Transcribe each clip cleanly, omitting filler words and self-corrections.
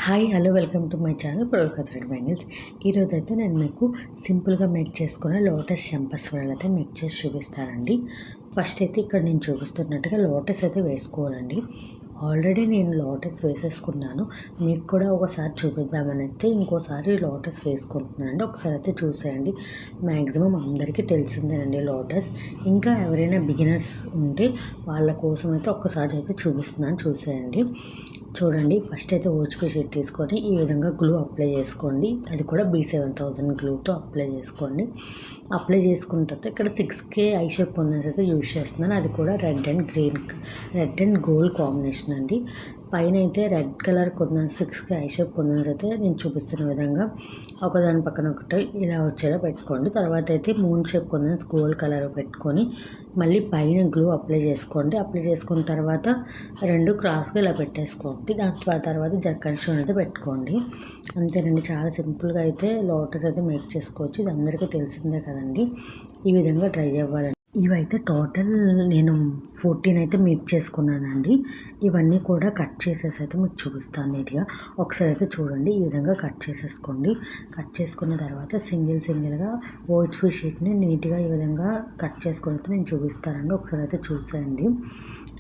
Hi hello welcome to my channel product thread bangles. ఈరోజు అయితే నేను మీకు సింపుల్గా మేక్ చేసుకున్న లోటస్ చంపస్ వడలు అయితే మేక్ చేసి చూపిస్తానండి. ఫస్ట్ అయితే ఇక్కడ నేను చూపిస్తున్నట్టుగా లోటస్ అయితే వేసుకోవాలండి. ఆల్రెడీ నేను లోటస్ వేసేసుకున్నాను, మీకు కూడా ఒకసారి చూపిద్దామని అయితే ఇంకోసారి లోటస్ వేసుకుంటున్నానండి. ఒకసారి అయితే చూసేయండి. మ్యాక్సిమం అందరికీ తెలిసిందేనండి లోటస్. ఇంకా ఎవరైనా బిగినర్స్ ఉంటే వాళ్ళ కోసం అయితే ఒక్కసారి అయితే చూపిస్తున్నాను, చూసేయండి. చూడండి, ఫస్ట్ అయితే ఓచ్పీ షీట్ తీసుకొని ఈ విధంగా గ్లూ అప్లై చేసుకోండి. అది కూడా B7000 గ్లూతో అప్లై చేసుకోండి. అప్లై చేసుకున్న తర్వాత ఇక్కడ 6K ఐ షేప్ కొందన్స్ అయితే యూజ్ చేస్తున్నాను. అది కూడా రెడ్ అండ్ గోల్డ్ కాంబినేషన్ అండి. పైన అయితే రెడ్ కలర్ కొందన్స్ 6K ఐ షేప్ కొందన్స్ అయితే నేను చూపిస్తున్న విధంగా ఒకదాని పక్కన ఒకటి ఇలా వచ్చేలా పెట్టుకోండి. తర్వాత అయితే మూన్ షేప్ కొందన్స్ గోల్డ్ కలర్ పెట్టుకొని మళ్ళీ పైన గ్లూ అప్లై చేసుకోండి. అప్లై చేసుకున్న తర్వాత రెండు క్రాస్గా ఇలా పెట్టేసుకోండి. దాని తర్వాత జర్కన్ స్టోన్ అయితే పెట్టుకోండి. అంతేనండి, చాలా సింపుల్గా అయితే లోటస్ అయితే మేక్ చేసుకోవచ్చు. ఇది అందరికీ తెలిసిందే కదండి. ఈ విధంగా ట్రై అవ్వాలండి. ఇవైతే టోటల్ నేను 14 అయితే మేక్ చేసుకున్నానండి. ఇవన్నీ కూడా కట్ చేసేసి అయితే మీకు చూపిస్తాను నీట్గా. ఒకసారి అయితే చూడండి, ఈ విధంగా కట్ చేసేసుకోండి. కట్ చేసుకున్న తర్వాత సింగిల్గా ఓచ్పీ షీట్ని నీట్గా ఈ విధంగా కట్ చేసుకుని అయితే నేను చూపిస్తానండి. ఒకసారి అయితే చూసేయండి.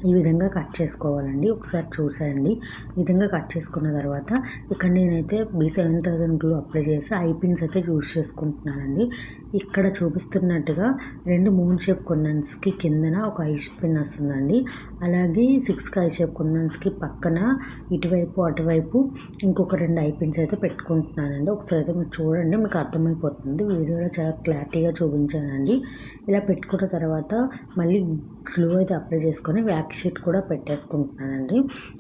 ఈ విధంగా కట్ చేసుకోవాలండి. ఒకసారి చూసేయండి. ఈ విధంగా కట్ చేసుకున్న తర్వాత ఇక్కడ నేనైతే B7000 గ్లూ అప్లై చేసి ఐ పిన్స్ అయితే యూజ్ చేసుకుంటున్నానండి. ఇక్కడ చూపిస్తున్నట్టుగా రెండు మూన్ షేప్ కొందన్స్కి కిందన ఒక ఐ పిన్ వస్తుందండి. అలాగే 6K ఐ షేప్ కొందన్స్కి పక్కన ఇటువైపు అటువైపు ఇంకొక రెండు ఐ పిన్స్ అయితే పెట్టుకుంటున్నానండి. ఒకసారి అయితే మీరు చూడండి, మీకు అర్థమైపోతుంది. వీడియోలో చాలా క్లారిటీగా చూపించానండి. ఇలా పెట్టుకున్న తర్వాత మళ్ళీ గ్లూ అయితే అప్లై చేసుకొని వ్యాక్ షీట్ కూడా పెట్టేసుకుంటున్నానండి.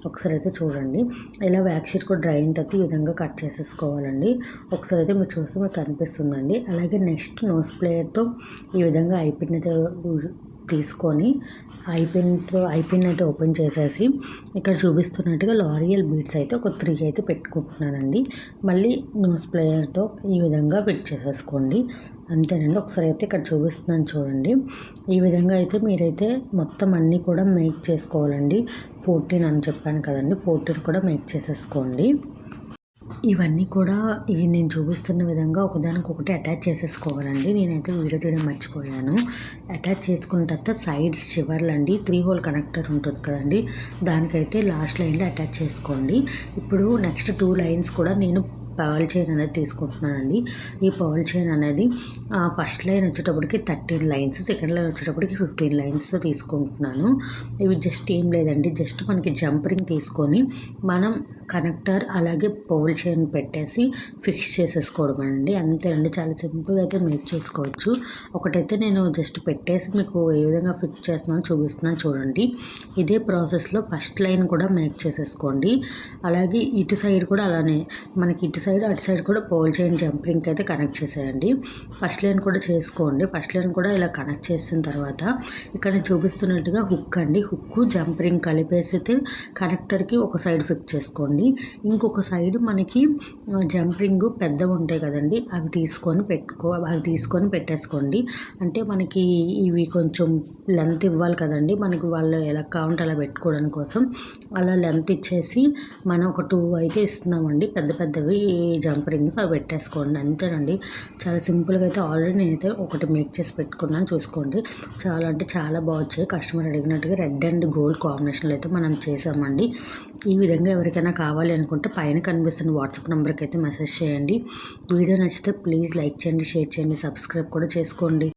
ఒకసారి అయితే చూడండి. ఇలా వ్యాక్ షీట్ కూడా డ్రై అయిన తర్వాత ఈ విధంగా కట్ చేసేసుకోవాలండి. ఒకసారి అయితే మీరు చూస్తే మీకు కనిపిస్తుందండి. అలాగే నెక్స్ట్ నోస్ ప్లేయర్తో ఈ విధంగా ఐ పిన్ అయితే తీసుకొని ఐ పిన్ అయితే ఓపెన్ చేసేసి ఇక్కడ చూపిస్తున్నట్టుగా లారియల్ బీడ్స్ అయితే ఒక 3 అయితే పెట్టుకుంటున్నానండి. మళ్ళీ నోస్ ప్లేయర్తో ఈ విధంగా ఫిట్ చేసేసుకోండి. అంతేనండి. ఒకసారి అయితే ఇక్కడ చూపిస్తున్నాను చూడండి. ఈ విధంగా అయితే మీరైతే మొత్తం అన్నీ కూడా మేక్ చేసుకోవాలండి. 14 అని చెప్పాను కదండి, 14 కూడా మేక్ చేసేసుకోండి. ఇవన్నీ కూడా నేను చూపిస్తున్న విధంగా ఒకదానికొకటి అటాచ్ చేసేసుకోవాలండి. నేనైతే వీడియో తీయడం మర్చిపోయాను. అటాచ్ చేసుకున్న తర్వాత సైడ్స్ చివర్లండి 3 హోల్ కనెక్టర్ ఉంటుంది కదండి, దానికైతే లాస్ట్ లైన్లో అటాచ్ చేసుకోండి. ఇప్పుడు నెక్స్ట్ 2 లైన్స్ కూడా నేను పర్ల్ చైన్ అనేది తీసుకుంటున్నానండి. ఈ పర్ల్ చైన్ అనేది ఫస్ట్ లైన్ వచ్చేటప్పటికి 13 లైన్స్, సెకండ్ లైన్ వచ్చేటప్పటికి 15 లైన్స్ తీసుకుంటున్నాను. ఇవి జస్ట్ ఏం లేదండి, జస్ట్ మనకి జంప్ రింగ్ తీసుకొని మనం కనెక్టర్ అలాగే పర్ల్ చైన్ పెట్టేసి ఫిక్స్ చేసేసుకోవడం అండి. అంతే అండి, చాలా సింపుల్గా అయితే మేక్ చేసుకోవచ్చు. ఒకటైతే నేను జస్ట్ పెట్టేసి మీకు ఏ విధంగా ఫిక్స్ చేస్తున్నానో చూపిస్తున్నాను చూడండి. ఇదే ప్రాసెస్లో ఫస్ట్ లైన్ కూడా మేక్ చేసేసుకోండి. అలాగే ఇటు సైడ్ కూడా అలానే మనకి ఇటు సైడ్ అటు సైడ్ కూడా పర్ల్ చైన్ జంప్ రింగ్ అయితే కనెక్ట్ చేసేయండి. ఫస్ట్ లైన్ కూడా చేసుకోండి. ఫస్ట్ లైన్ కూడా ఇలా కనెక్ట్ చేసిన తర్వాత ఇక్కడ నేను చూపిస్తున్నట్టుగా హుక్ అండి, హుక్ జంప్ రింగ్ కలిపేసి అయితే కనెక్టర్కి ఒక సైడ్ ఫిక్స్ చేసుకోండి. ఇంకొక సైడ్ మనకి జంప్ రింగ్ పెద్దవి ఉంటాయి కదండి, అవి తీసుకొని పెట్టేసుకోండి. అంటే మనకి ఇవి కొంచెం లెంత్ ఇవ్వాలి కదండి, మనకి వాళ్ళు ఎలా కావాలంటే అలా పెట్టుకోవడం కోసం అలా లెంత్ ఇచ్చేసి మనం ఒక 2 అయితే ఇస్తున్నామండి, పెద్దవి జంప్ రింగ్స్, అవి పెట్టేసుకోండి. అంతేనండి, చాలా సింపుల్గా అయితే ఆల్రెడీ నేనైతే ఒకటి మేక్ చేసి పెట్టుకున్నాను, చూసుకోండి. చాలా అంటే చాలా బాగా వచ్చాయి. కస్టమర్ అడిగినట్టుగా రెడ్ అండ్ గోల్డ్ కాంబినేషన్లో అయితే మనం చేసామండి. ఈ విధంగా ఎవరికైనా కావాలి అనుకుంటే పైన కనిపిస్తున్న వాట్సాప్ నెంబర్కి అయితే మెసేజ్ చేయండి. వీడియో నచ్చితే ప్లీజ్ లైక్ చేయండి, షేర్ చేయండి, సబ్స్క్రైబ్ కూడా చేసుకోండి.